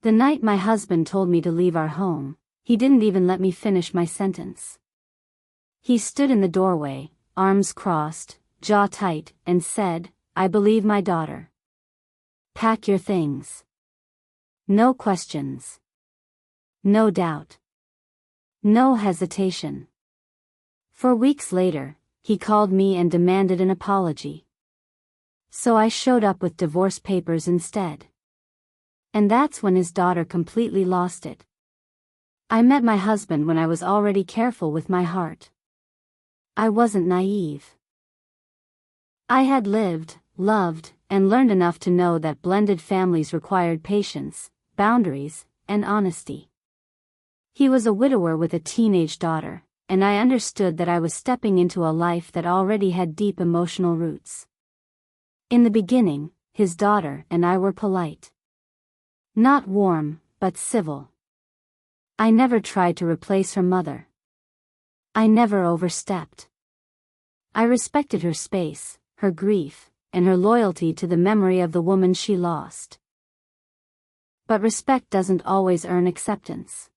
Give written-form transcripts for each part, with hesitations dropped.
The night my husband told me to leave our home, he didn't even let me finish my sentence. He stood in the doorway, arms crossed, jaw tight, and said, "I believe my daughter. Pack your things. No questions. No doubt. No hesitation." 4 weeks later, he called me and demanded an apology. So I showed up with divorce papers instead. And that's when his daughter completely lost it. I met my husband when I was already careful with my heart. I wasn't naive. I had lived, loved, and learned enough to know that blended families required patience, boundaries, and honesty. He was a widower with a teenage daughter, and I understood that I was stepping into a life that already had deep emotional roots. In the beginning, his daughter and I were polite. Not warm, but civil. I never tried to replace her mother. I never overstepped. I respected her space, her grief, and her loyalty to the memory of the woman she lost. But respect doesn't always earn acceptance.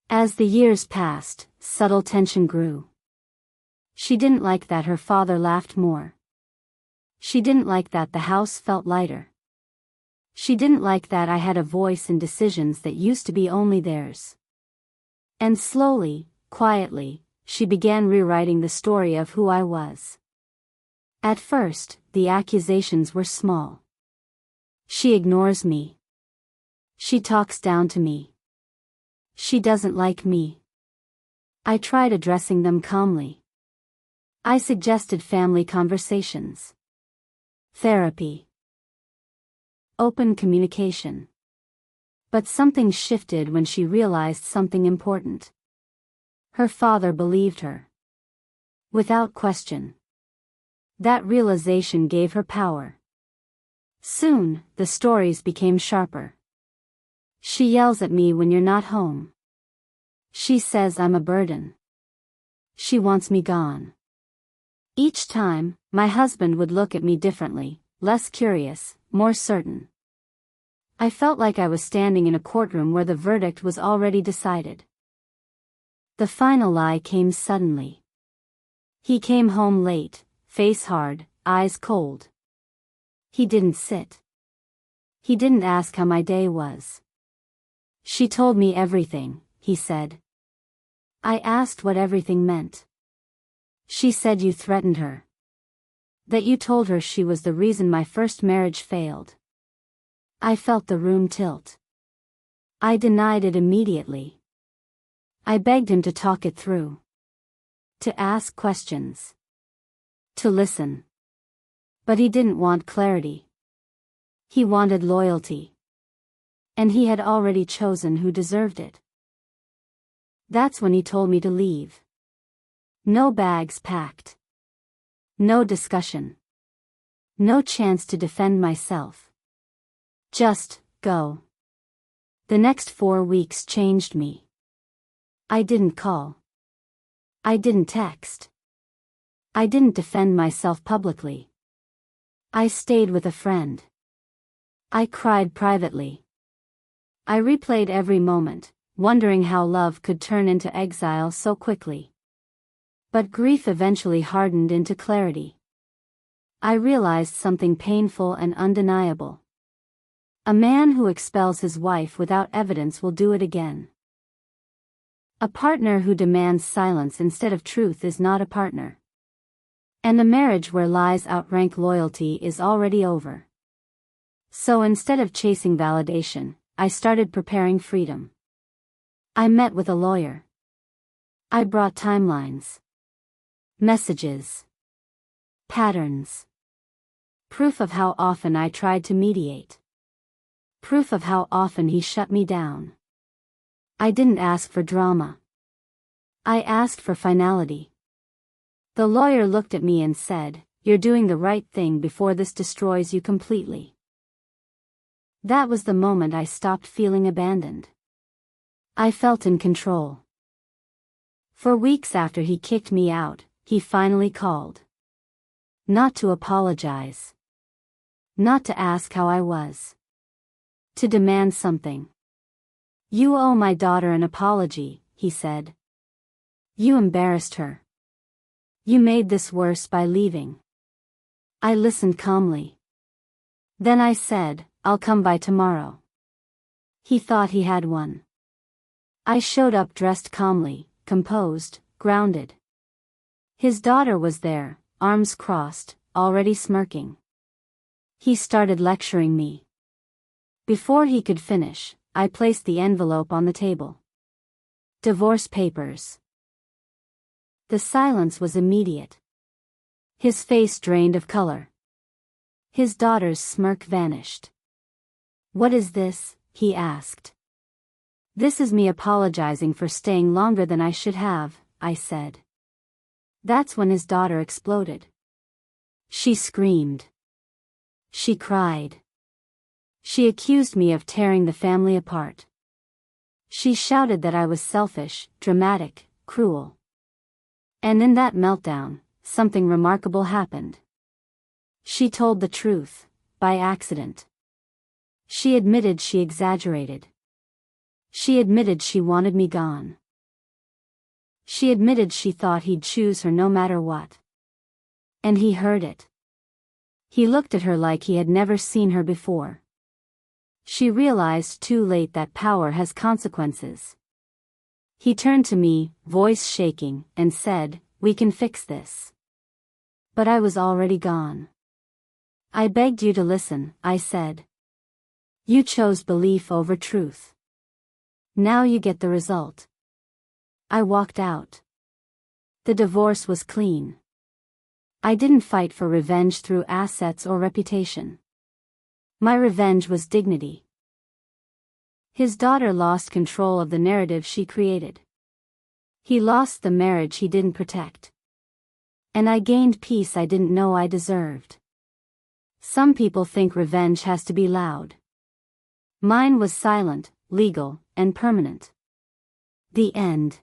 As the years passed, subtle tension grew. She didn't like that her father laughed more. She didn't like that the house felt lighter. She didn't like that I had a voice in decisions that used to be only theirs. And slowly, quietly, she began rewriting the story of who I was. At first, the accusations were small. She ignores me. She talks down to me. She doesn't like me. I tried addressing them calmly. I suggested family conversations. Therapy. Open communication. But something shifted when she realized something important. Her father believed her. Without question. That realization gave her power. Soon, the stories became sharper. She yells at me when you're not home. She says I'm a burden. She wants me gone. Each time, my husband would look at me differently, less curious, more certain. I felt like I was standing in a courtroom where the verdict was already decided. The final lie came suddenly. He came home late, face hard, eyes cold. He didn't sit. He didn't ask how my day was. "She told me everything," he said. I asked what everything meant. "She said you threatened her. That you told her she was the reason my first marriage failed." I felt the room tilt. I denied it immediately. I begged him to talk it through. To ask questions. To listen. But he didn't want clarity. He wanted loyalty. And he had already chosen who deserved it. That's when he told me to leave. No bags packed. No discussion. No chance to defend myself. Just, go. The next 4 weeks changed me. I didn't call. I didn't text. I didn't defend myself publicly. I stayed with a friend. I cried privately. I replayed every moment, wondering how love could turn into exile so quickly. But grief eventually hardened into clarity. I realized something painful and undeniable. A man who expels his wife without evidence will do it again. A partner who demands silence instead of truth is not a partner. And a marriage where lies outrank loyalty is already over. So instead of chasing validation, I started preparing freedom. I met with a lawyer. I brought timelines. Messages. Patterns. Proof of how often I tried to mediate. Proof of how often he shut me down. I didn't ask for drama. I asked for finality. The lawyer looked at me and said, "You're doing the right thing before this destroys you completely." That was the moment I stopped feeling abandoned. I felt in control. For weeks after he kicked me out, he finally called. Not to apologize. Not to ask how I was. To demand something. You owe my daughter an apology, he said. You embarrassed her. You made this worse by leaving. I listened calmly. Then I said, I'll come by tomorrow. He thought he had won. I showed up dressed calmly, composed, grounded. His daughter was there, arms crossed, already smirking. He started lecturing me. Before he could finish, I placed the envelope on the table. Divorce papers. The silence was immediate. His face drained of color. His daughter's smirk vanished. What is this? He asked. This is me apologizing for staying longer than I should have, I said. That's when his daughter exploded. She screamed. She cried. She accused me of tearing the family apart. She shouted that I was selfish, dramatic, cruel. And in that meltdown, something remarkable happened. She told the truth, by accident. She admitted she exaggerated. She admitted she wanted me gone. She admitted she thought he'd choose her no matter what. And he heard it. He looked at her like he had never seen her before. She realized too late that power has consequences. He turned to me, voice shaking, and said, "We can fix this." But I was already gone. I begged you to listen, I said. You chose belief over truth. Now you get the result. I walked out. The divorce was clean. I didn't fight for revenge through assets or reputation. My revenge was dignity. His daughter lost control of the narrative she created. He lost the marriage he didn't protect. And I gained peace I didn't know I deserved. Some people think revenge has to be loud. Mine was silent, legal, and permanent. The end.